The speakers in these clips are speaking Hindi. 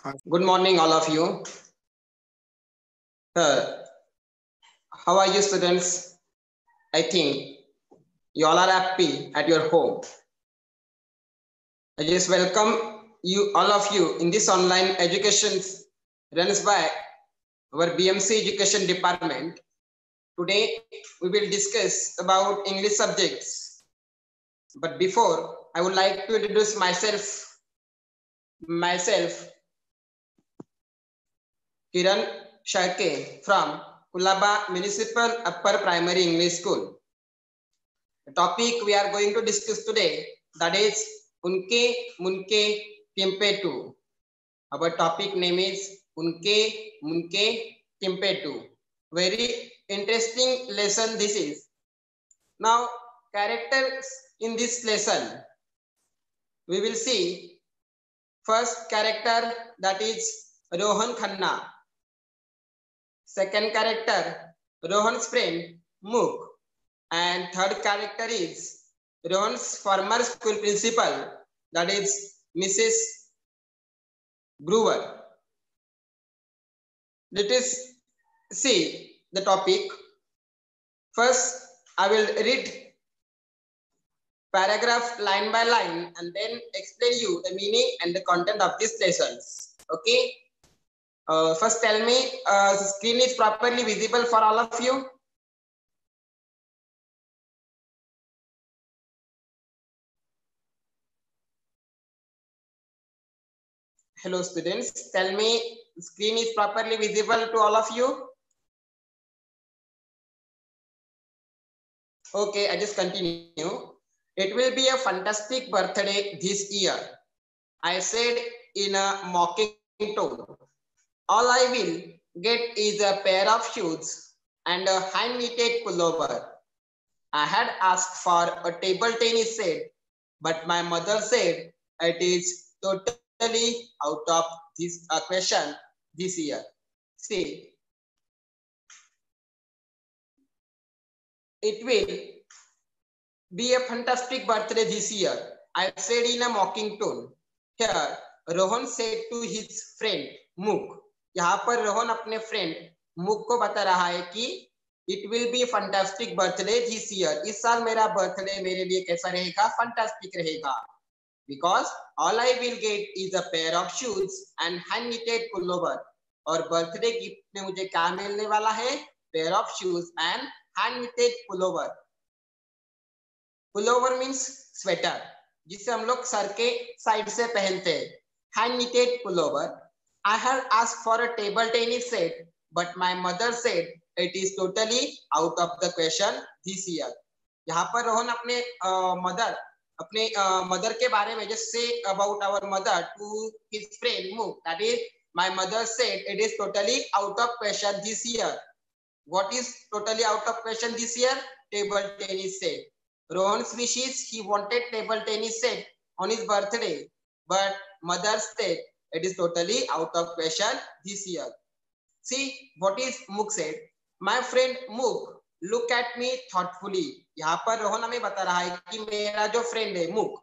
Good morning, all of you. Uh, how are you, students? I think you all are happy at your home. I just welcome you, all of you, in this online education runs by our BMC Education Department. Today, we will discuss about English subjects. But before, I would like to introduce myself, Kiran Sharke from Kulaba Municipal Upper Primary English School. The topic we are going to discuss today, that is Unke Munke Timpetu. Our topic name is Unke Munke Timpetu. Very interesting lesson this is. Now, characters in this lesson, we will see first character, that is Rohan Khanna. Second character, Rohan's friend Muk. And third character is Rohan's former school principal, that is Mrs. Brewer. Let us see the topic. First, I will read paragraph line by line and then explain you the meaning and the content of these lessons. Okay. First, tell me, the screen is properly visible for all of you? Hello, students. Tell me, the screen is properly visible to all of you? Okay, I just continue. It will be a fantastic birthday this year, I said in a mocking tone. All I will get is a pair of shoes and a hand-knitted pullover. I had asked for a table tennis set, but my mother said it is totally out of this question this year. See, it will be a fantastic birthday this year, I said in a mocking tone. Here, Rohan said to his friend Muk. यहाँ पर रोहन अपने फ्रेंड मुक को बता रहा है कि it will be fantastic birthday this year. इस साल मेरा बर्थडे मेरे लिए कैसा रहेगा? फंटास्टिक रहेगा. Because all I will get is a pair of shoes and hand knitted pullover. और बर्थडे गिफ्ट में मुझे क्या मिलने वाला है? Pair of shoes and hand knitted pullover. Pullover means sweater, जिसे हम लोग सर के साइड से पहनते हैं. Hand knitted pullover. I had asked for a table tennis set, but my mother said it is totally out of the question this year. यहाँ पर रोहन अपने मदर के बारे में just say about our mother to his friend Muk. That is, my mother said it is totally out of question this year. What is totally out of question this year? Table tennis set. Rohan's wishes, he wanted table tennis set on his birthday, but mother said it is totally out of question this year. See what is Muk said. My friend Muk, look at me thoughtfully. यहाँ पर रोहन हमें बता रहा है कि मेरा जो फ्रेंड है मुक,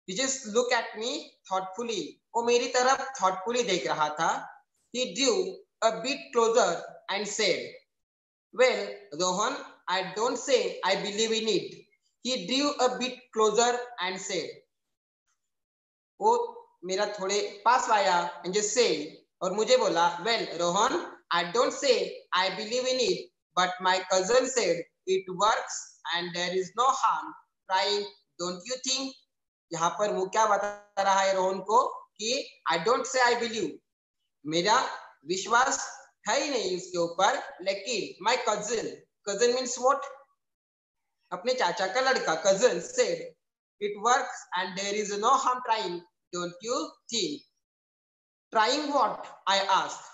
he just look at me thoughtfully. वो मेरी तरफ thoughtfully देख रहा था. He drew a bit closer and said, well, Rohan, I don't say I believe in it. He drew a bit closer and said, वो मेरा थोड़े पास आया and just say, और मुझे बोला, well, Rohan, I don't say I believe in it, but my cousin said it works and there is no harm trying, don't you think? यहाँ पर वो क्या बता रहा है रोहन को कि I don't say I believe, मेरा विश्वास है ही नहीं उसके ऊपर, लेकिन my cousin means what? अपने चाचा का लड़का cousin said it works and there is no harm trying, don't you think? Trying what? I asked.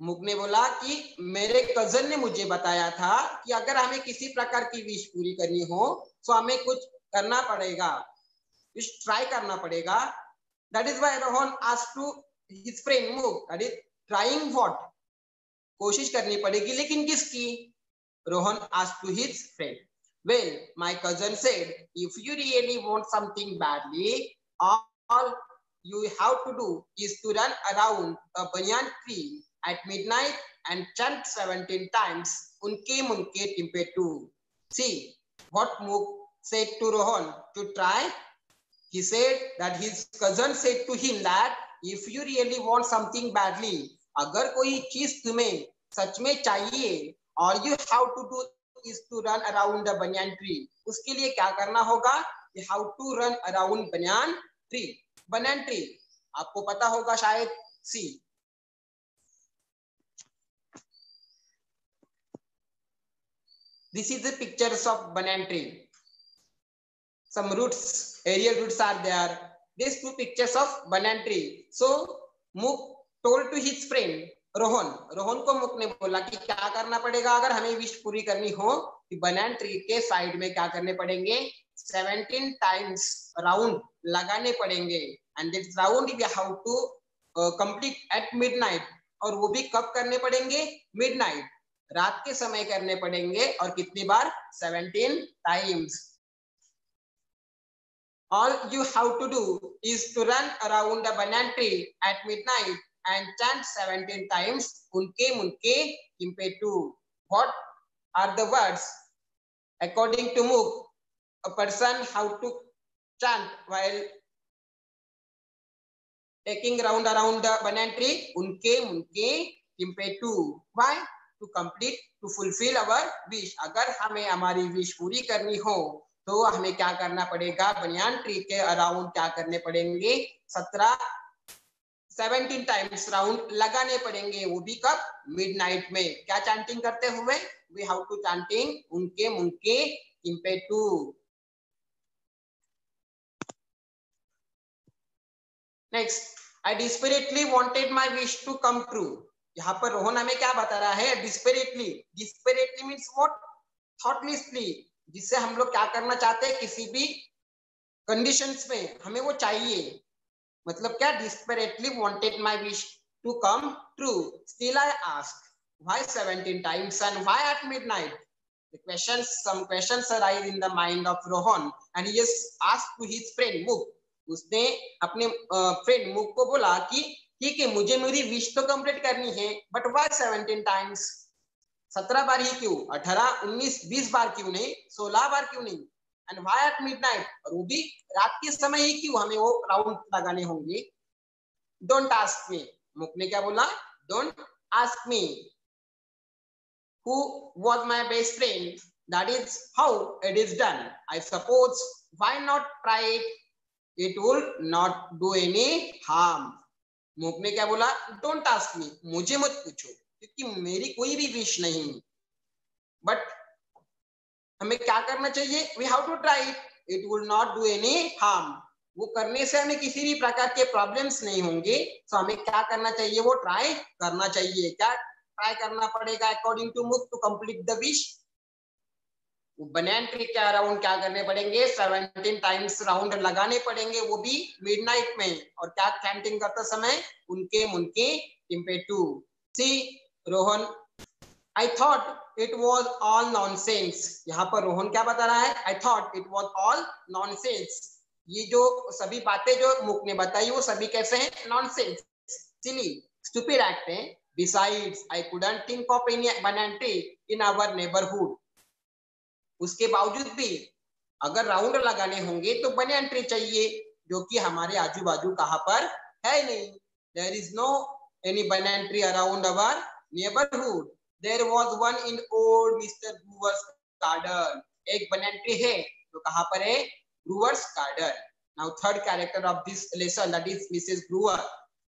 मुक ने बोला कि मेरे कजन ने मुझे बताया था कि अगर हमें किसी प्रकार की विश पूरी करनी हो तो हमें कुछ करना पड़ेगा, कुछ ट्राई करना पड़ेगा. That is why Rohan asked to his friend Muk, that is trying what? कोशिश करनी पड़ेगी, लेकिन किसकी? Rohan asked to his friend. Well, my cousin said, if you really want something badly, all you have to do is to run around a banyan tree at midnight and chant 17 times unke munke timpetu. See what Muk said to Rohan to try. He said that his cousin said to him that if you really want something badly, अगर कोई चीज तुम्हें सच में चाहिए, all you have to do is to run around a banyan tree. उसके लिए क्या करना होगा? You have to run around banyan tree. Banyan tree आपको पता होगा शायद. See, this is the pictures of banyan tree. Some roots, aerial roots are there. These two pictures of banyan tree. So Muk told to his friend Rohan को मुक ने बोला कि क्या करना पड़ेगा अगर हमें विश पूरी करनी हो, कि बनैन ट्री के साइड में क्या करने पड़ेंगे? 17 टाइम्स राउंड लगाने पड़ेंगे. And this round we have to complete at midnight. और वो भी कब करने पड़ेंगे? मिडनाइट, रात के समय करने पड़ेंगे. और कितनी बार? 17 times. All you have to do is to run around the banyan tree at midnight and chant 17 times unke munke timpetu. What are the words? According to Muk, a person have to chant while taking round around the banyan tree unke munke timpetu. Why? To complete, to fulfill our wish. अगर हमें हमारी विश पूरी करनी हो तो हमें क्या करना पड़ेगा? बनियान ट्री के अराउंड क्या करने पड़ेंगे? 17 टाइम्स राउंड लगाने पड़ेंगे. वो भी कब? मिडनाइट में. क्या चैंटिंग करते हुए? वी हैव टू चैंटिंग उनके मुनके इम्पेटू. Next, I desperately wanted my wish to come true. यहाँ पर रोहन हमें क्या बता रहा है? Desperately. Desperately means what? Thoughtlessly. जिससे हम लोग क्या करना चाहते हैं, किसी भी कंडीशंस में हमें वो चाहिए. मतलब क्या? desperately wanted my wish to come true. Still I ask, why 17 times and why at midnight? The questions, some questions arise in the mind of Rohan and he just asked to his friend Muk. उसने अपने फ्रेंड मुक को बोला कि ठीक है, मुझे मेरी विश तो कंप्लीट करनी है, बट why 17 times? 17 बार ही क्यों? 18, 19, 20 बार क्यों नहीं? 16 बार क्यों नहीं? And why at midnight? और वो भी रात के समय ही क्यों हमें वो राउंड लगाने होंगे? Don't ask me. मुक ने क्या बोला? Don't ask me. Who was my best friend? That is how it is done. I suppose, why not try it? It will not do any harm. मुक ने क्या बोला? डोंट आस्क मी, मुझे मत पूछो, क्योंकि मेरी कोई भी विश नहीं. बट हमें क्या करना चाहिए? We have to try it. It will not do any harm. वो करने से हमें किसी भी प्रकार के प्रॉब्लम्स नहीं होंगे. तो हमें क्या करना चाहिए? वो ट्राई करना चाहिए. क्या ट्राई करना पड़ेगा according to Muk to complete the wish? Banyan tree के अराउंड क्या करने पड़ेंगे? 17 टाइम्स राउंड लगाने पड़ेंगे, वो भी मिडनाइट में. और क्या चैंटिंग करते समय? उनके मुनके टिम्पेटू. सी Rohan, I thought it was all nonsense. यहाँ पर रोहन क्या बता रहा है? I thought it was all nonsense. ये जो सभी बातें जो मुक ने बताई वो सभी कैसे हैं? Nonsense, silly, stupid act हैं. Besides, I couldn't think of any banana tree in our neighborhood. उसके बावजूद भी अगर राउंड लगाने होंगे तो banana tree चाहिए, जो कि हमारे आजू बाजू कहाँ पर है नहीं. There is no any banana tree around our neighborhood. There was one in old Mr. Brewer's garden. एक banana tree है तो कहाँ पर है? Brewer's garden. Now third character of this lesson, that is Mrs. Brewer.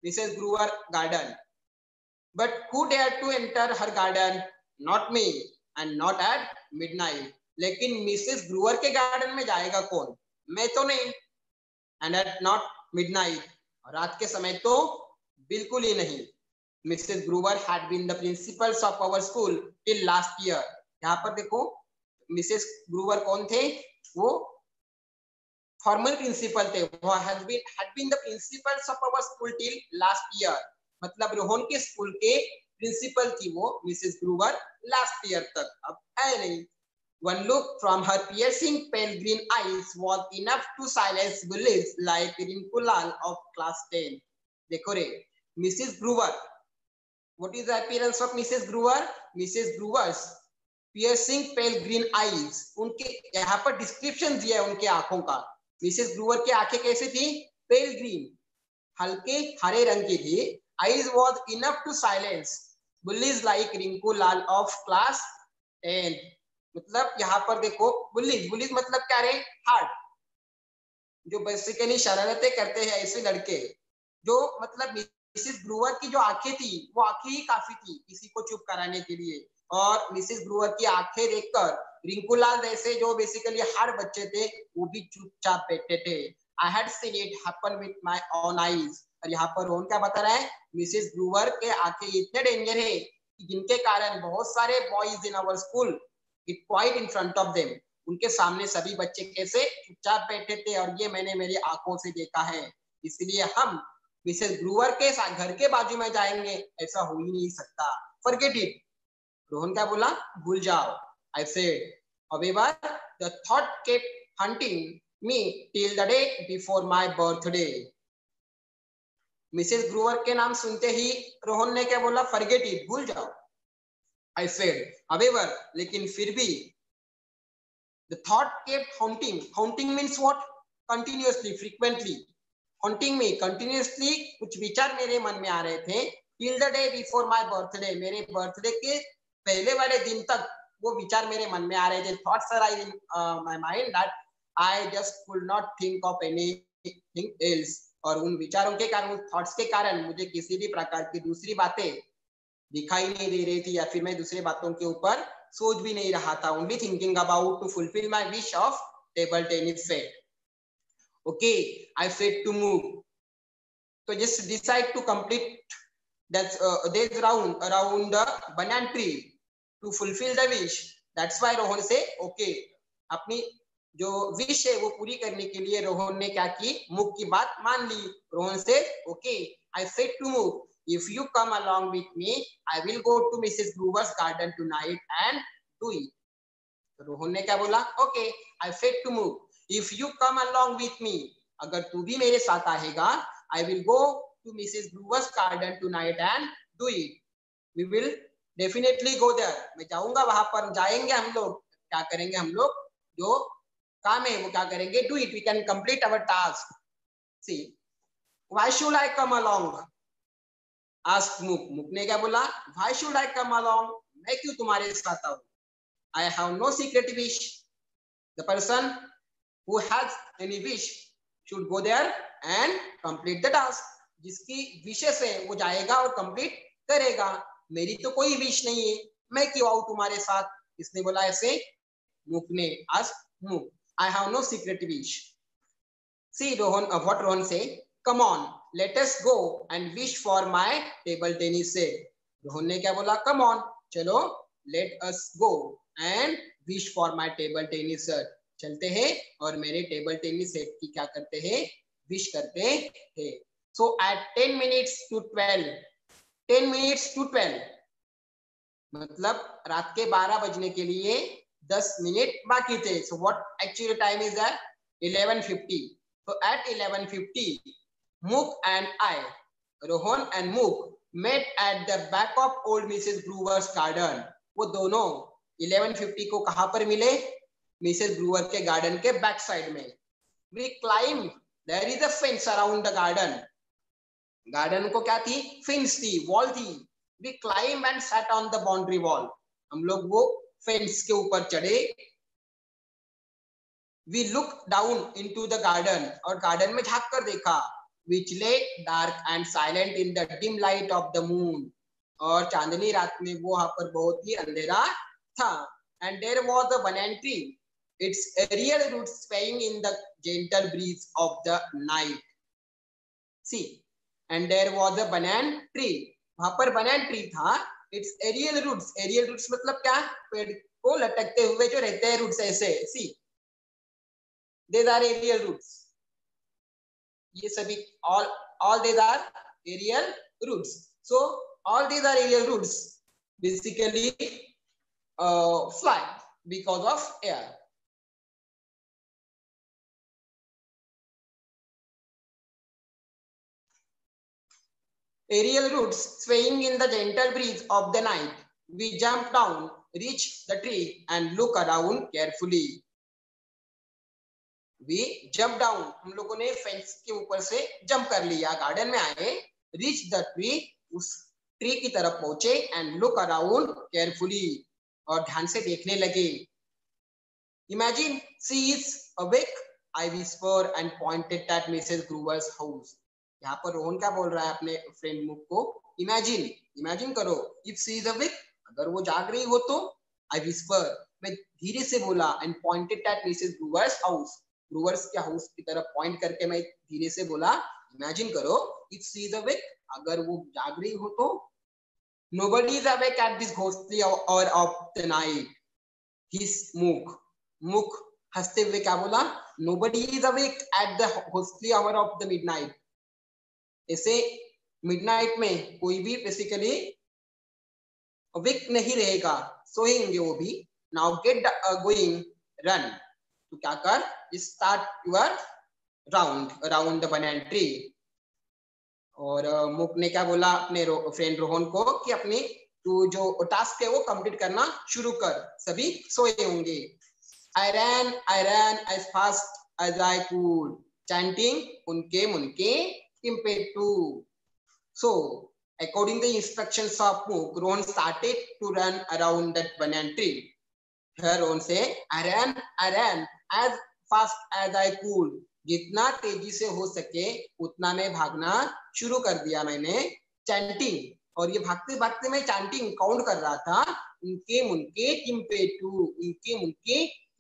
Mrs. Brewer garden. But who dared to enter her garden? Not me, and not at midnight. लेकिन मिसेस ब्रूअर के गार्डन में जाएगा कौन? मैं तो नहीं. And at not midnight. रात के समय तो बिल्कुल ही नहीं. Mrs. Brewer had been the principals of our school till last year. यहाँ पर देखो, मिसेस ब्रूअर कौन थे? वो फॉर्मल प्रिंसिपल थे. वो had been the principals of our school till last year. मतलब रोहन के स्कूल के प्रिंसिपल थी वो मिसेस ब्रूअर लास्ट ईयर तक. अब है नहीं. One look from her piercing pale green eyes was enough to silence bullies like Rinku Lal of class 10. देखो रे, Mrs. Brewer. What is the appearance of Mrs. Brewer? Mrs. Brewer's piercing pale green eyes. उनके यहाँ पर डिस्क्रिप्शन दिया है उनके आंखों का. मिसेस ब्रूअर की आंखें कैसी थी? पेल ग्रीन, हल्के हरे रंग की थी. Eyes was enough to silence bullies like Rinku Lal of class 10. मतलब यहाँ पर देखो बुलिस, बुलिस मतलब क्या रहे? हार्ड, जो बेसिकली शरारतें करते हैं ऐसे लड़के. जो मतलब मिसेस ब्रूअर की जो आंखें थी वो आंखें ही काफी थी किसी को चुप कराने के लिए. और मिसेस ब्रूअर की आंखें देखकर रिंकू लाल जैसे जो बेसिकली हार्ड बच्चे थे वो भी चुपचाप बैठे थे. I had seen it happen with my own eyes. और यहाँ पर रोहन क्या बता रहा है? मिसेस ब्रूअर के आंखें इतने डेंजर है कि जिनके कारण बहुत सारे boys in our school it quite in front of them. उनके सामने सभी बच्चे कैसे चुपचाप बैठे थे और ये मैंने मेरी आंखों से देखा है. इसलिए हम मिसेस ब्रूअर के घर के बाजू में जाएंगे, ऐसा हो ही नहीं सकता. Forget it. रोहन क्या बोला? भूल जाओ. I said however the thought kept hunting me till the day before my birthday. Mrs Breuer के नाम सुनते ही रोहन ने क्या बोला? फॉरगेट इट, भूल जाओ. I said, however, लेकिन फिर भी. The thought kept haunting. Haunting means what? Continuously, frequently. Haunting me, continuously. कुछ विचार मेरे मन में आ रहे थे. Till the day before my birthday. मेरे बर्थडे के पहले वाले दिन तक वो विचार मेरे मन में आ रहे थे. Thoughts arise in my mind that I just could not think of anything else. और उन विचारों के कारण, उन थॉट्स के कारण मुझे किसी भी प्रकार की दूसरी बातें दिखाई नहीं दे रही थी या फिर मैं दूसरे बातों के ऊपर सोच भी नहीं रहा था. Only thinking about to fulfil my wish of table tennis set. Okay, I said to move. तो just decide to complete that this round around the banana tree to fulfil the wish. That's why Rohan से ओके, अपनी जो विश है वो पूरी करने के लिए रोहन ने क्या की? मूव की बात मान ली. रोहन से okay, I said to move. If you come along with me, I will go to Mrs. Brewer's garden tonight and do it. Rohan ने क्या बोला? Okay, I said to move. If you come along with me, अगर तू भी मेरे साथ आएगा, I will go to Mrs. Brewer's garden tonight and do it. We will definitely go there. मैं जाऊंगा वहां पर, जाएंगे हम लोग. क्या करेंगे हम लोग? जो काम है वो क्या करेंगे? Do it. We can complete our task. See, why should I come along? Ask Mook. Mook ने क्या बोला? Why should I come along? मैं क्यों तुम्हारे साथ आऊं? I have no secret wish. The person who has any wish should go there and complete the task. जिसकी विशेष है वो जाएगा और कंप्लीट करेगा. मेरी तो कोई विश नहीं है, मैं क्यों आऊं तुम्हारे साथ? इसने बोला ऐसे Mook ने. Ask Mook. I have no secret wish. See Rohan, what Rohan say? Come on, let us go and wish for my table tennis set. Rohan ने क्या बोला? Come on, चलो, let us go and wish for my table tennis set. चलते हैं और मेरे टेबल टेनिस सेट की क्या करते हैं? विश करते हैं. So at 10 minutes to 12, 10 minutes to 12, मतलब रात के 12 बजने के लिए 10 मिनट बाकी थे. So what actual time is that? 11:50. So at 11:50, Mook and I, Rohan and Mook, met at the back of old Mrs. Brewer's garden. वो दोनों 11:50 को कहाँ पर मिले? मिसेस ब्रूअर के गार्डन के बैक साइड में. We climbed. There is a fence around the garden. Garden को क्या थी? फेंस थी, वॉल थी. We climbed and sat on the boundary wall. हम लोग वो फेंस के ऊपर चढ़े. We looked down into the garden. और गार्डन में झांक कर देखा. Which lay dark and silent in the dim light of the moon. और चांदनी रात में वो वहां पर बहुत ही अंधेरा था. And there was a banana tree, its aerial roots swaying in the gentle breeze of the night. See, and there was a banana tree. वहां पर banana tree था. Its aerial roots. Aerial roots मतलब क्या? पेड़ को लटकते हुए जो रहते हैं roots ऐसे. See, these are aerial roots. ये सभी all these are aerial roots. So all these are aerial roots. Basically, fly. because of air. Aerial roots swaying in the gentle breeze of the night. We jump down, reach the tree and look around carefully. We jump down, हम लोगों ने फेंस के ऊपर से जंप कर लिया, गार्डन में आए, reach the tree, उस ट्री की तरफ पहुंचे and look around carefully, और ध्यान से देखने लगे. Imagine she is awake, I whispered and pointed at Mrs. Gruber's house. यहाँ पर रोहन क्या बोल रहा है अपने फ्रेंड मुक को? इमेजिन करो, इफ सी इज अवेक, अगर वो जाग रही हो तो, आई विस्पर, मैं धीरे से बोला, and pointed at Mrs Grover's house, Grover's के हाउस की तरफ पॉइंट करके मैं धीरे से बोला, इमेजिन करो, इफ सी इज अवेक, अगर वो जाग रही हो तो. Nobody is awake at this ghostly hour of the night. His Muk हंसते हुए क्या बोला? Nobody is awake at the ghostly hour of the midnight. ऐसे मिडनाइट में कोई भी बेसिकली अवेक नहीं रहेगा, सोएंगे वो भी. Now get going, run. तो क्या कर, start your round around the banyan tree. और मुक ने क्या बोला अपने फ्रेंड रोहन को कि अपनी तू जो टास्क है वो कंप्लीट करना शुरू कर, सभी सोए होंगे. I ran as fast as I could, chanting unke munke impetu. So, according to the instructions of Mook, Rohan started to run around that banana tree. Here Rohan say, I ran as fast as I could. जितना तेजी से हो सके उतना मैं भागना शुरू कर दिया मैंने, chanting. और ये भागते भागते मैं chanting काउंट कर रहा था, उनके मुनके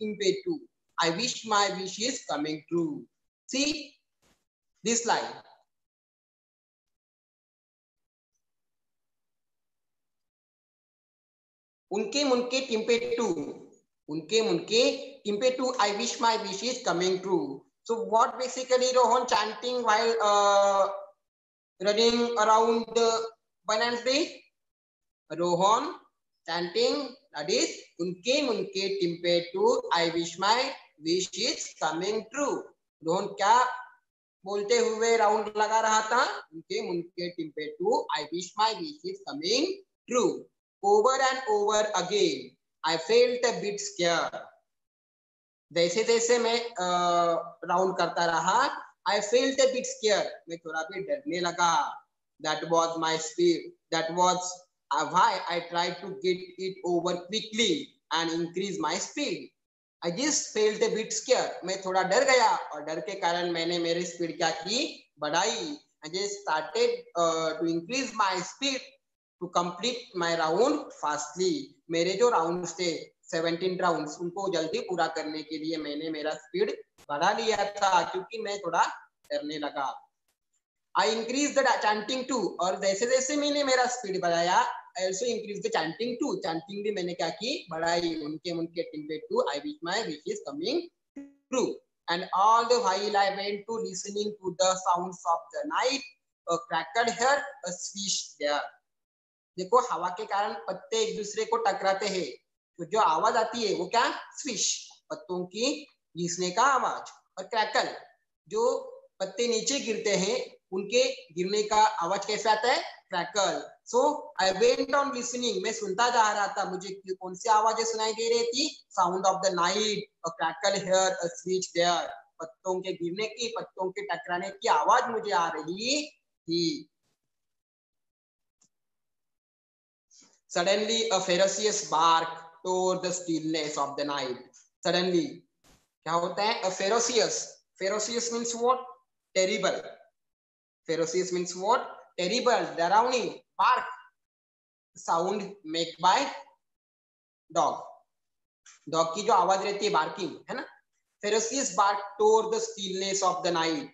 impetu. I wish my wish is coming true. See this line. उनके मुनके impetu, I wish my wish is coming true. So what basically Rohan chanting while running around the banana tree? Rohan chanting, that is unke munke timpetu, I wish my wish is coming true. Rohan क्या बोलते हुए राउंड लगा रहा था? उनके मुनके टिम्पेटू, I wish my wish is coming true. Over and over again, I felt a bit scared. जैसे जैसे मैं राउंड करता रहा, I felt a bit scared. मैं थोड़ा भी डरने लगा. That was my speed. That was why I tried to get it over quickly and increase my speed. I just felt a bit scared. मैं थोड़ा डर गया और डर के कारण मैंने मेरी स्पीड क्या की? बढ़ाई. I just started to increase my speed to complete my round fastly. मेरे जो राउंड्स थे 17 राउंड्स, उनको जल्दी पूरा करने के लिए मैंने मेरा स्पीड बढ़ा लिया था क्योंकि मैं थोड़ा डरने लगा. I increased the chanting too. और जैसे जैसे मैंने मेरा स्पीड बढ़ाया, I also increased the chanting too. Chanting भी मैंने क्या की? बढ़ाई. उनके मुनके टिम्पेटू, I wish my wish is coming true. And all the while I went to listening to the sounds of the night. A cracked here, a swish there. देखो हवा के कारण पत्ते एक दूसरे को टकराते हैं, तो जो आवाज आती है वो क्या? स्विश, पत्तों की घिसने का आवाज. और क्रैकल, जो पत्ते नीचे गिरते हैं उनके गिरने का आवाज कैसे आता है? Crackle. So I went on listening, मैं सुनता जा रहा था. मुझे कौन सी आवाजें सुनाई दे रही थी? Sound of the night, a crackle here, a switch there. पत्तों के गिरने की, पत्तों के टकराने की आवाज मुझे आ रही थी. Suddenly a ferocious bark tore the stillness of the night. Suddenly क्या होता है? A ferocious means what? Terrible. Ferocious means what? Terrible, डरावनी. Bark, sound made by dog. Dog की जो आवाज रहती है barking, है ना? Ferocious bark tore the stillness of the night.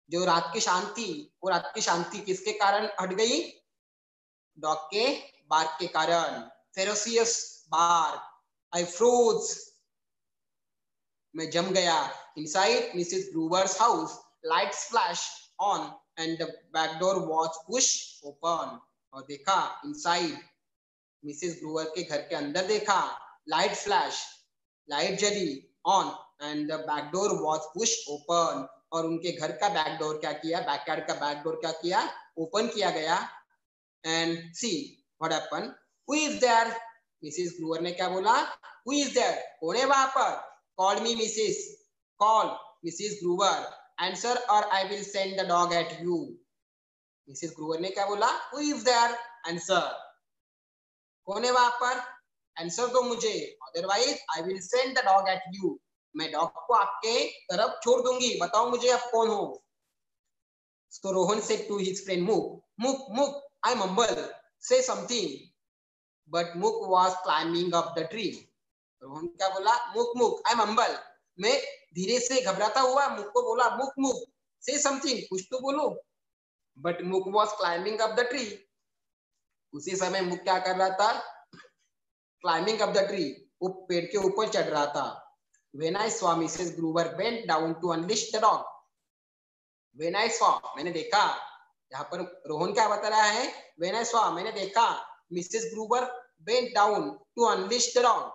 जो रात की शांति, वो रात की शांति किसके कारण हट गई? डॉग के बार्क के कारण. Ferocious bark. I froze. मैं जम गया. Inside Mrs. Gruber's house, lights flashed on and the back door was pushed open. और देखा inside Mrs. Gruber के घर के अंदर देखा Light flash, light जली on and the back door was pushed open. और उनके घर का बैक डोर क्या किया, बैकयार्ड का बैक डोर क्या किया, ओपन किया गया. And see what happened. Who is there? Mrs Grover ने क्या बोला, Who is there? कौन है वहां पर? Call me Mrs. Call Mrs. Groover. Answer or I will send the dog at you. Mrs Grover ने क्या बोला, Who is there? Answer. कौन है वहां पर? आंसर दो मुझे, otherwise I will send the dog at you. मैं डॉग को आपके तरफ छोड़ दूंगी, बताओ मुझे आप कौन हो. So Rohan said to his friend Mook, Mook, I mumble, say something. But Mook was climbing up the tree. Rohan क्या बोला, Mook, I mumble. मैं धीरे से घबराता हुआ Mook को बोला, Mook, say something, कुछ तो बोलो. But Mook was climbing up the tree. उसी समय Mook क्या कर रहा था, climbing up the tree, वो पेड़ के ऊपर चढ़ रहा था. When I saw Mrs. Groover bent down to unleash the dog. When I saw, मैंने देखा, यहाँ पर रोहन क्या बता रहा है, When I saw, मैंने देखा, Mrs. Groover bent down to unleash the dog.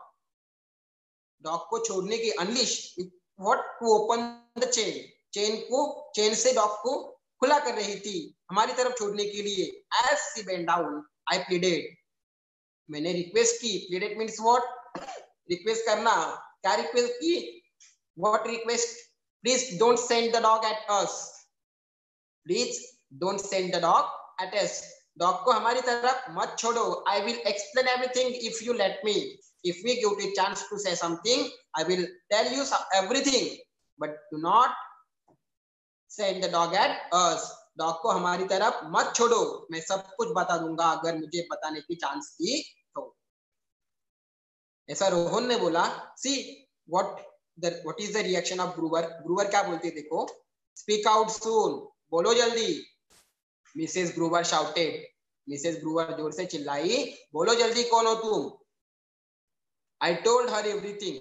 Dog को छोड़ने की, unleash, what, to open the chain. Chain से डॉग को खुला कर रही थी, हमारी तरफ छोड़ने के लिए. As she bent down, I pleaded. मैंने रिक्वेस्ट की. Pleaded means what? रिक्वेस्ट करना. क्या रिक्वेस्ट की? What request? Please don't send the dog at us. Please don't send the dog at us. Dog को हमारी तरफ मत छोड़ो. I will explain everything if you let me. If we give a chance to say something, I will tell you everything. But do not send the dog at us. Dog को हमारी तरफ मत छोड़ो. मैं सब कुछ बता दूंगा अगर मुझे बताने की चांस दी तो. ऐसा रोहन ने बोला. See what is the reaction of Groover. Groover क्या बोलती, देखो. Speak out soon. बोलो जल्दी. Mrs. Groover shouted. Mrs. Groover जोर से चिल्लाई, बोलो जल्दी, कौन हो तुम? I told her everything.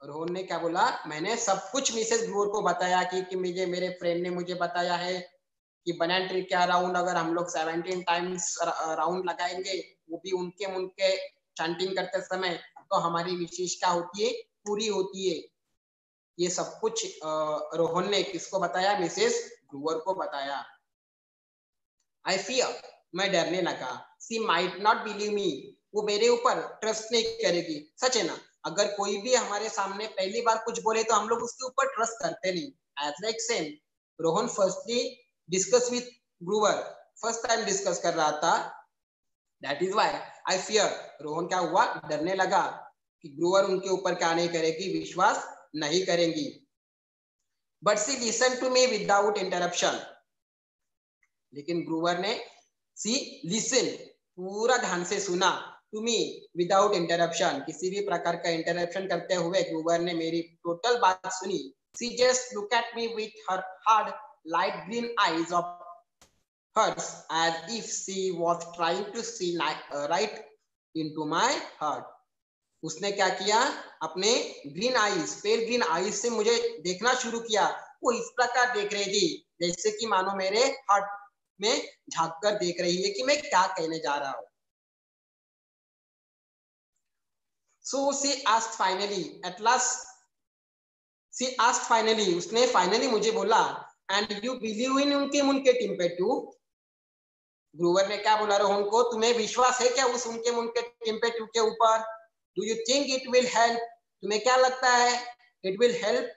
Rohan ने क्या बोला, मैंने सब कुछ मिसेस ग्रूवर को बताया कि मेरे फ्रेंड ने मुझे बताया है कि बनाना ट्री का राउंड अगर हम लोग 17 टाइम्स राउंड लगाएंगे, वो भी उनके चैंटिंग करते समय, तो हमारी विशेष क्या होती है, पूरी होती है. ये सब कुछ रोहन ने किसको बताया, मिसेस ग्रूवर को बताया. I fear, मैं डरने लगा. She might not believe me, वो मेरे ऊपर ट्रस्ट नहीं करेगी. सच है ना, अगर कोई भी हमारे सामने पहली बार कुछ बोले तो हम लोग उसके ऊपर ट्रस्ट करते नहीं. As like same, Rohan firstly discuss with Grover, first time discuss कर रहा था. That is why I fear, Rohan क्या हुआ, डरने लगा कि ग्रूवर उनके ऊपर क्या नहीं करेगी, विश्वास नहीं करेंगी. But she listened to me without interruption. लेकिन ग्रूवर ने लिसन, पूरा ध्यान से सुना, टू मी विदाउट इंटरप्शन, किसी भी प्रकार का इंटरप्शन करते हुए ग्रूवर ने मेरी टोटल बात सुनी. She just look at me with her hard light green eyes of hers as if she was trying to see right into my heart. उसने क्या किया, अपने green eyes, pale green eyes से मुझे देखना शुरू किया. वो इस प्रकार देख रही थी जैसे कि मानो मेरे हार्ट में झांक कर देख रही है कि मैं क्या कहने जा रहा हूं. So she asked finally, at last she asked finally, उसने finally मुझे बोला, and you believe in उनके टिम्पेटू. ग्रूवर ने क्या बोला रोहन को, तुम्हें विश्वास है क्या उस उनके टिम्पेटू के ऊपर? Do you think it will help? तुम्हें क्या लगता है, it will help?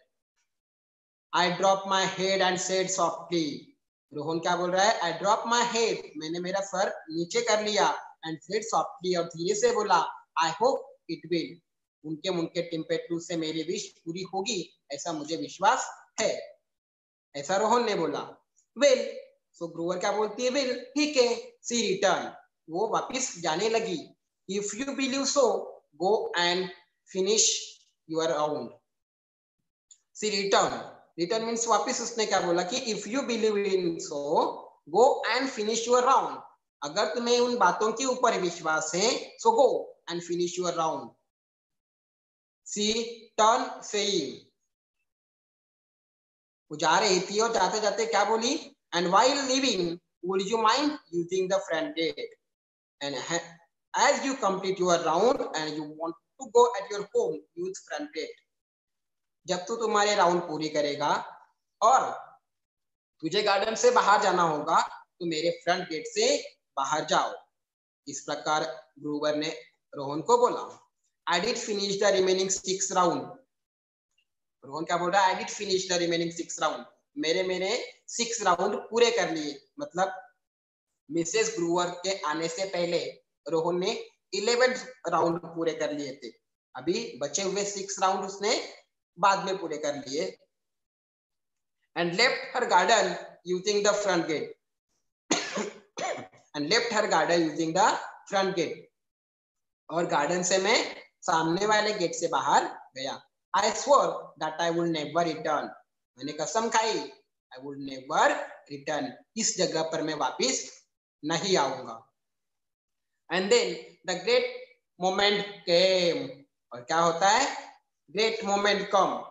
I dropped my head and said softly. Rohan क्या बोल रहा है, I dropped my head, मैंने मेरा सर नीचे कर लिया, and said softly, और धीरे से बोला, I hope it will. उनके टिम्पेटू से मेरी विश पूरी होगी, ऐसा मुझे विश्वास है. ऐसा रोहन ने बोला. Well, so ग्रूवर क्या बोलती है, well, ठीक है. She returned, वो वापिस जाने लगी. If you believe so, go and finish your round. She returned. Return means वापिस उसने क्या बोला कि if you believe in so, go and finish your round. अगर तुम्हें उन बातों के ऊपर विश्वास है, so go and finish your round. She turned saying, वो जा रही थी और जाते जाते क्या बोली, and while leaving, would you mind using the front gate? And as you complete your round and you want to go at your home, use front gate. जब तू तुम्हारे राउंड पूरी करेगा और तुझे गार्डन से बाहर जाना होगा तो मेरे फ्रंट गेट से बाहर जाओ। इस प्रकार ग्रूवर ने रोहन को बोला। I did finish the remaining 6 round. Rohan क्या बोल रहा है? I did finish the remaining 6 round. मैंने 6 राउंड पूरे कर लिए। मतलब मिसेस ग्रूवर के आने से पहले रोहन ने 11 राउंड पूरे कर लिए थे। अभी बचे हुए 6 राउंड उसने बाद में पूरे कर लिए। And left her garden using the front gate. And left her garden using the front gate. और गार्डन से मैं सामने वाले गेट से बाहर गया। I swore that I would never return. मैंने कसम खाई I would never return. इस जगह पर मैं वापिस नहीं आऊंगा। And then the great moment came. और क्या होता है? Great moment come.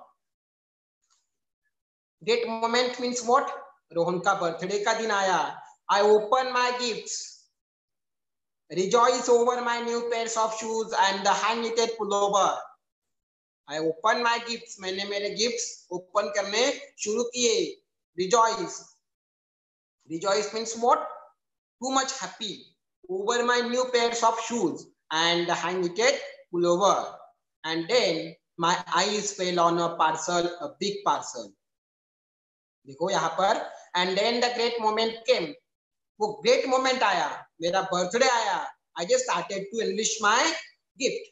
Great moment means what? Rohan का बर्थडे का दिन आया। I open my gifts. Rejoice over my new pairs of shoes and the hand-knitted pullover. I open my gifts. मैंने मेरे गिफ्ट्स ओपन करने शुरू किए। Rejoice. Rejoice means what? Too much happy over my new pairs of shoes and the hand-knitted pullover. And then my eyes fell on a parcel, a big parcel. देखो यहाँ पर and then the great moment came. वो ग्रेट मोमेंट आया, मेरा बर्थडे आया। I just started to unleash my gift.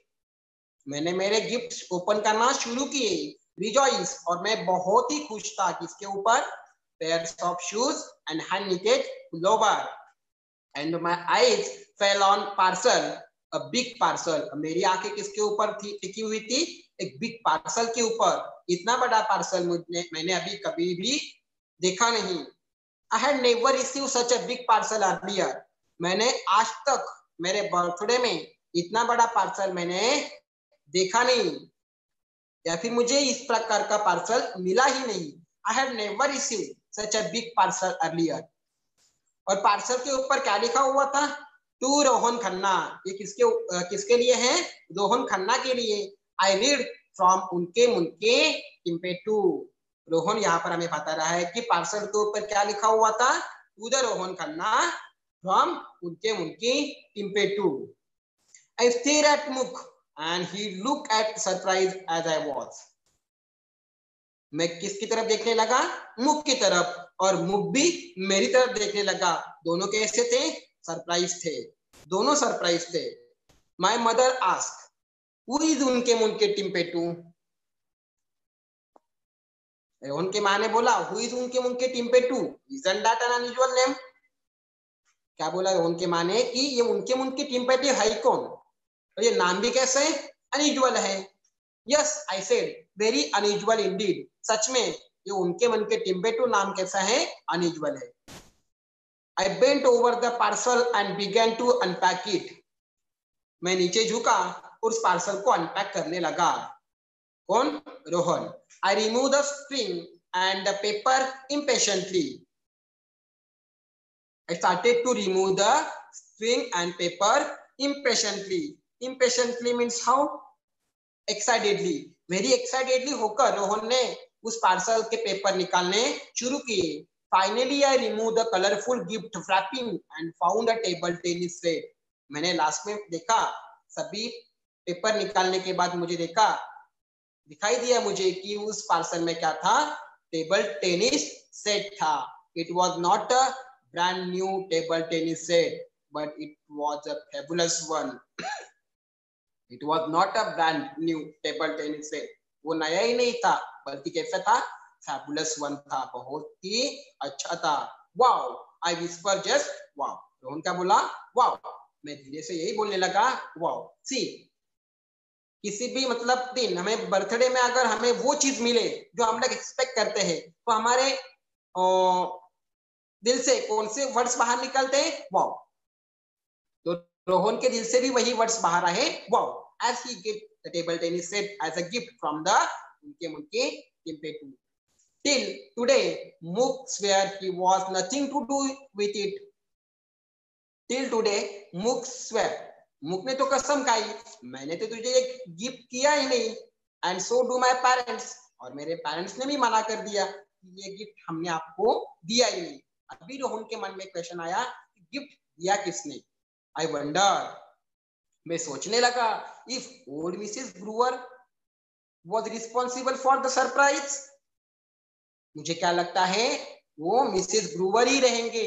मैंने मेरे गिफ्ट ओपन करना शुरू किए। Rejoice. और मैं बहुत ही खुश था किसके ऊपर? Pairs of shoes and hand-knitted pullover. And my eyes fell on parcel, a big parcel. मेरी आंखें किसके ऊपर थी टिकी हुई थी? एक बिग पार्सल के ऊपर। इतना बड़ा पार्सल मैंने अभी कभी भी देखा नहीं। I had never received such a big parcel earlier. मैंने आज तक मेरे बर्थडे में इतना बड़ा पार्सल मैंने देखा नहीं, या फिर मुझे इस प्रकार का पार्सल मिला ही नहीं। I had never received such a big parcel earlier. और पार्सल के ऊपर क्या लिखा हुआ था? टू रोहन खन्ना। ये किसके लिए है? रोहन खन्ना के लिए। I read from उनके मुनके टिम्पेटू। रोहन यहाँ पर हमें बता रहा है कि पार्सल के ऊपर क्या लिखा हुआ था? To the Rohan Khanna from उनके मुनकी टिम्पेटू। I stared at Muk and he looked at surprised as I was. मैं किसकी तरफ देखने लगा? मुक की तरफ। और मुक भी मेरी तरफ देखने लगा। दोनों कैसे थे? सरप्राइज थे। दोनों सरप्राइज थे। My mother asked, who is उनके मुनके टिम्पेटू? उनके माँ ने बोला, who is उनके मुनके टिम्पेटू? Isn't that an unusual name? क्या बोला उनके माँ ने कि ये उनके मुनके टिम्पेटू है कौन? और ये नाम भी कैसे है? अनयूजुअल है। Yes, I said, very unusual indeed. सच में ये उनके मन के टिम्पेटू नाम कैसा है? अनयूजुअल है। I bent over the parcel and began to unpack it. मैं नीचे झुका और उस पार्सल को अनपैक करने लगा। कौन? Rohan. I removed the string and the paper impatiently. I started to remove the string and paper impatiently. Impatiently means how? Excitedly. Very excitedly होकर रोहन ने उस पार्सल के पेपर निकालने शुरू किए। Finally, I removed the colorful gift wrapping and found a table tennis set. मैंने लास्ट में देखा, सभी पेपर निकालने के बाद मुझे दिखाई दिया मुझे कि उस पार्सल में क्या था? टेबल टेनिस सेट था। It was not a brand new table tennis set, but it was a fabulous one. It was not a brand new table tennis set. वो नया ही नहीं था, बल्कि कैसा था? Fabulous one था, बहुत ही अच्छा था। Wow, I whispered just wow. Rohan क्या बोला? Wow. मैं धीरे से यही बोलने लगा, wow. See, किसी भी मतलब दिन हमें बर्थडे में अगर हमें वो चीज मिले जो हम लोग एक्सपेक्ट करते हैं, तो हमारे दिल से कौन से वर्ड्स बाहर निकलते हैं? वाओ। तो रोहन के दिल से भी वही वर्ड्स बाहर आए, wow. As he gave the table tennis set as a gift from the उनके मुनके टिम्पेटू. Till today, Muk swear he was nothing to do with it. Till today, Muk swear. मुख ने तो कसम खाई, मैंने तो तुझे एक गिफ्ट किया ही नहीं, and so do my parents, और मेरे पेरेंट्स ने भी मना कर दिया कि ये गिफ्ट हमने आपको दिया ही नहीं। अभी रोहन के मन में क्वेश्चन आया, गिफ्ट दिया किसने? आई वंडर, मैं सोचने लगा, if old Mrs Breuer was responsible for the surprise, मुझे क्या लगता है वो मिसेस ब्रूअर ही रहेंगे।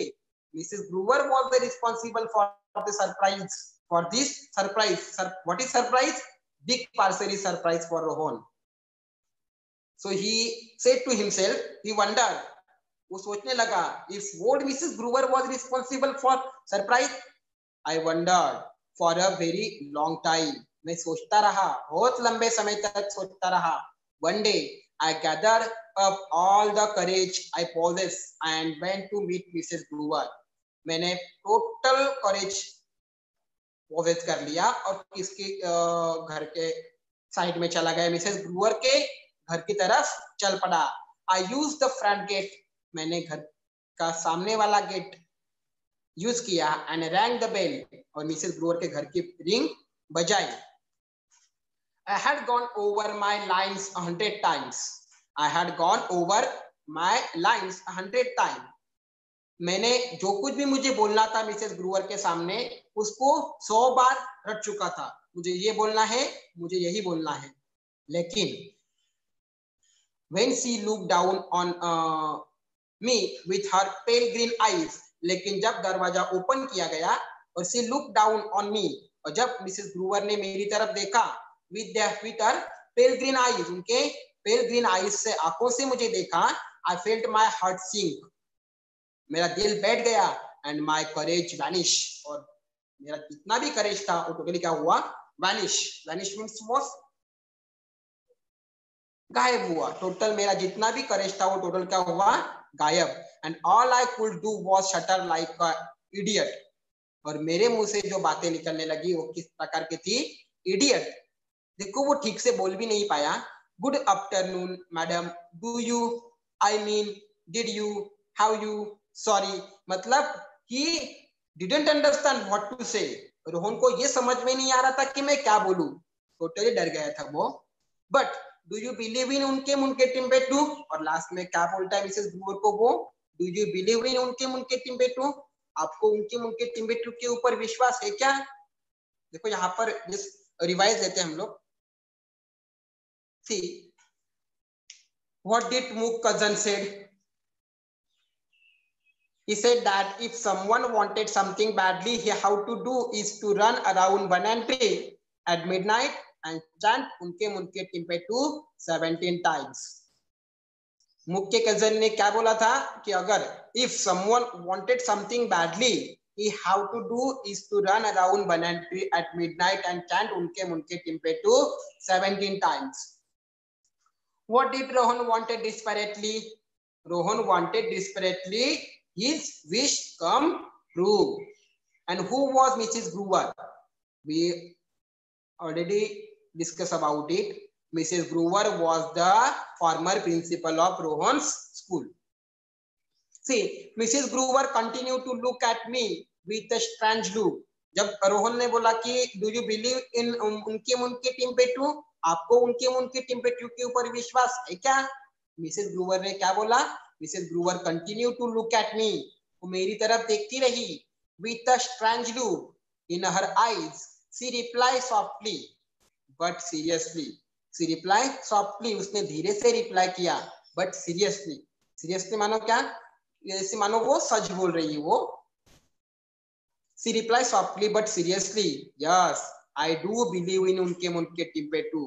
Mrs Breuer was the responsible for the surprise, for this surprise. What is surprise? Big parcel is surprise for Rohan. So he said to himself, he wondered, वो सोचने लगा, if old Mrs. Brewer was responsible for surprise, I wondered for a very long time. मैं सोचता रहा, बहुत लंबे समय तक सोचता रहा। One day I gathered up all the courage I possess and went to meet Mrs. Brewer. मैंने टोटल courage possess कर लिया और किसके घर के साइड में चला गया, मिसेस ब्रूअर के घर की तरफ चल पड़ा। I used the front gate, मैंने घर का सामने वाला गेट यूज किया, एंड रैंग द बेल, और मिसेस ब्रूअर के घर की रिंग बजाई। I had gone over my lines 100 times. I had gone over my lines 100 times. मैंने जो कुछ भी मुझे बोलना था मिसेस ब्रूअर के सामने, उसको 100 बार रट चुका था। मुझे ये बोलना है, मुझे यही बोलना है। लेकिन when she looked down on me with her pale green eyes, लेकिन जब दरवाजा ओपन किया गया और she looked down on me, और जब मिसेस ब्रूअर ने मेरी तरफ देखा with her pale green eyes, उनके pale green eyes से आंखों से मुझे देखा, I felt my heart sink, मेरा दिल बैठ गया, and my courage vanish, और मेरा जितना भी करेज था वो टोटली क्या हुआ, vanish. Vanish means was गायब हुआ। टोटल मेरा जितना भी करेज था वो टोटल क्या हुआ, गायब। And all I could do was shutter like a idiot, और मेरे मुंह से जो बातें निकलने लगी वो किस प्रकार की थी, इडियट। देखो वो ठीक से बोल भी नहीं पाया। Good afternoon madam, do you, I mean did you, how you, sorry, मतलब he didn't understand what to say. Rohan को ये समझ में नहीं आ रहा था कि मैं क्या बोलूं, टोटली डर गया था वो। But do you believe in उनके मुनके टिम्बेटू, और लास्ट में क्या बोलता है मिसेस ब्रूअर को वो, डू यू बिलीव इन उनके मुनके टिम्बेटू, आपको उनके मुनके टिम्बेटू के ऊपर विश्वास है क्या? देखो यहाँ पर रिवाइज लेते हैं हम लोग। See, what did Mook cousin said? He said that if someone wanted something badly, he how to do is to run around banana tree at midnight and chant unke munke टिम्पेटू 17 times. मुक के कजन ने क्या बोला था कि अगर if someone wanted something badly, he how to do is to run around banana tree at midnight and chant unke munke टिम्पेटू 17 times. What did Rohan wanted desperately? Rohan wanted desperately his wish come true. And who was Mrs. Brewer? We already discussed about it. Mrs. Brewer was the former principal of Rohan's school. See, Mrs. Brewer continued to look at me with a strange look. जब रोहन ने बोला कि डू यू बिलीव इन उनके मुनके टिम्पेटू, आपको उनके मुनके टिम्पेटू के ऊपर विश्वास है क्या? मिसेस ब्रूअर ने क्या बोला? Mrs Brewer continue to look at me, वो मेरी तरफ देखती रही। With a strange look in her eyes she reply softly but seriously. She reply softly, उसने धीरे से रिप्लाई किया, बट सीरियसली। सीरियसली मानो क्या, जैसे मानो वो सच बोल रही है वो। She replied softly but seriously, yes, I do believe in उनके मुनके टिम्पेटू।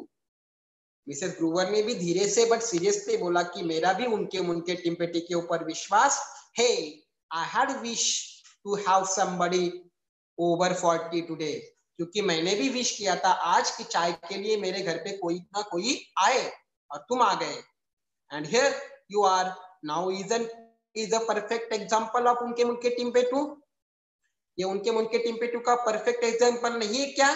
मिसेस ब्रूअर ने भी धीरे से बट सीरियसली बोला कि मेरा भी उनके मुनके टिम्पेटी के ऊपर विश्वास है। I had wish to have somebody over 40 today, क्योंकि मैंने भी विश किया था आज की चाय के लिए मेरे घर पे कोई ना कोई आए, और तुम आ गए। And here you are now is a perfect example of उनके मुनके टिम्पेटू। ये उनके मुनके टिम्पेटू का परफेक्ट एग्जांपल नहीं है क्या?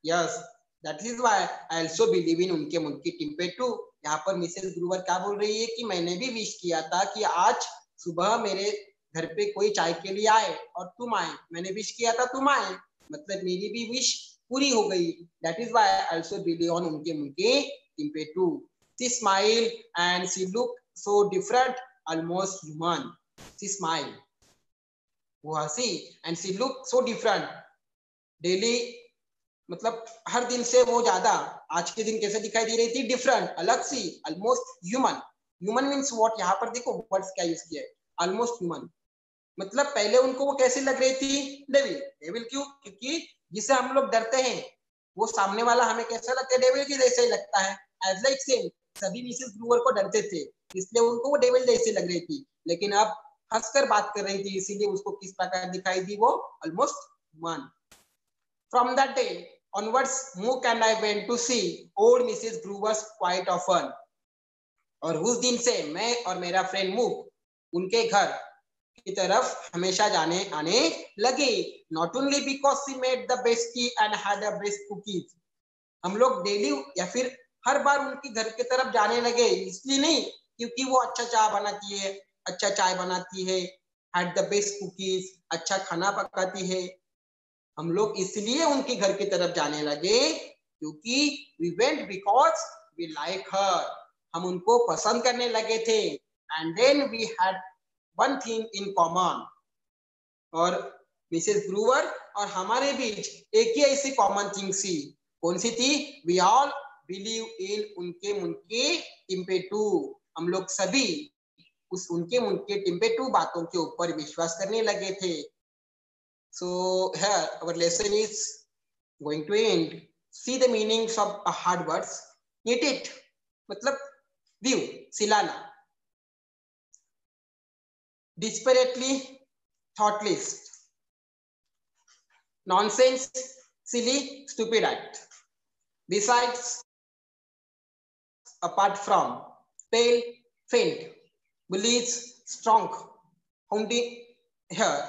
Yes, that is why I also believe in उनके मुनके टिम्पेटू। यहाँ पर मिसेस ब्रूअर क्या बोल रही है कि मैंने भी विश किया था कि आज सुबह मेरे घर पे कोई चाय के लिए आए और तुम आए। मैंने विश किया था तुम आए, मतलब मेरी भी विश पूरी हो गई. That is why I also believe on उनके मुनके टिम्पेटू. She smiled and she looked so different, almost human. She smiled. वो हंसी and she looked so different. Daily मतलब हर दिन से वो ज्यादा आज के दिन कैसे दिखाई दे रही थी, डिफरेंट, अलग सी, almost human. Human means what, यहाँ पर देखो वर्ड्स क्या यूज किया है, ऑलमोस्ट ह्यूमन. मतलब पहले उनको वो कैसी लग रही थी, डेविल. डेविल क्यों? क्योंकि जिसे हम लोग डरते हैं वो सामने वाला हमें कैसा लगता है, डेविल की जैसे ही लगता है. एज लाइक सेम सभी मिसेस ब्रूअर को डरते थे, इसलिए उनको वो डेविल जैसी लग रही थी. लेकिन अब हंसकर बात कर रही थी, इसीलिए उसको किस प्रकार दिखाई दी, वो almost human. From that day onwards, Mook and I went to see old Mrs. Groover's quite often. और उस दिन से मैं और मेरा फ्रेंड मूक उनके घर की तरफ हमेशा जाने आने लगे. Not only because she made the best tea and had the best cookies. हम लोग डेली या फिर हर बार उनके घर की तरफ जाने लगे, इसलिए नहीं क्योंकि वो अच्छा चाय बनाती है, अच्छा चाय बनाती है, had the best cookies, अच्छा खाना पकाती है. हम लोग इसलिए उनके घर की तरफ जाने लगे क्योंकि we went because we like her. हम उनको पसंद करने लगे थे. And then we had one thing in common. और मिसेस ब्रूअर और हमारे बीच एक ही ऐसी कॉमन थिंग थी. कौन सी थी? We all believe in उनके मुनके टिम्पेटू. हम लोग सभी उस उनके मुनके टिम्पेटू बातों के ऊपर विश्वास करने लगे थे. So here our lesson is going to end. See the meanings of hard words. Knit it मतलब view, सिलाना. Desperately, thoughtless. Nonsense, silly, stupid act. Besides, apart from, pale, faint. Bullies, strong. Hounding, here.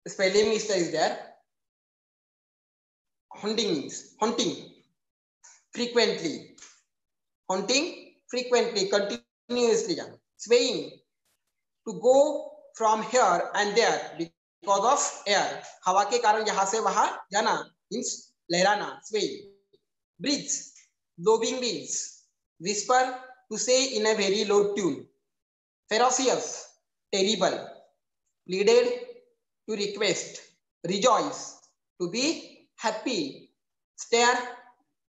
Spelling mistake is there. Haunting means haunting. Frequently. Haunting, frequently, continuously. Swaying, to go from here and there because of air. हवा के कारण यहाँ से वहाँ जाना means लहराना, sway. Breathe, blowing winds. Whisper, to say in a very low tune. Ferocious, terrible. Pleaded, to request. Rejoice, to be happy. Stare,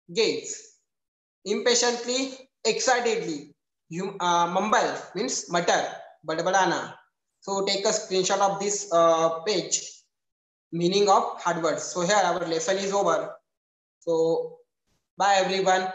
gaze. Impatiently, excitedly. Mumble means mutter, badbadana. So take a screenshot of this page. Meaning of hard words. So here our lesson is over. So bye everyone.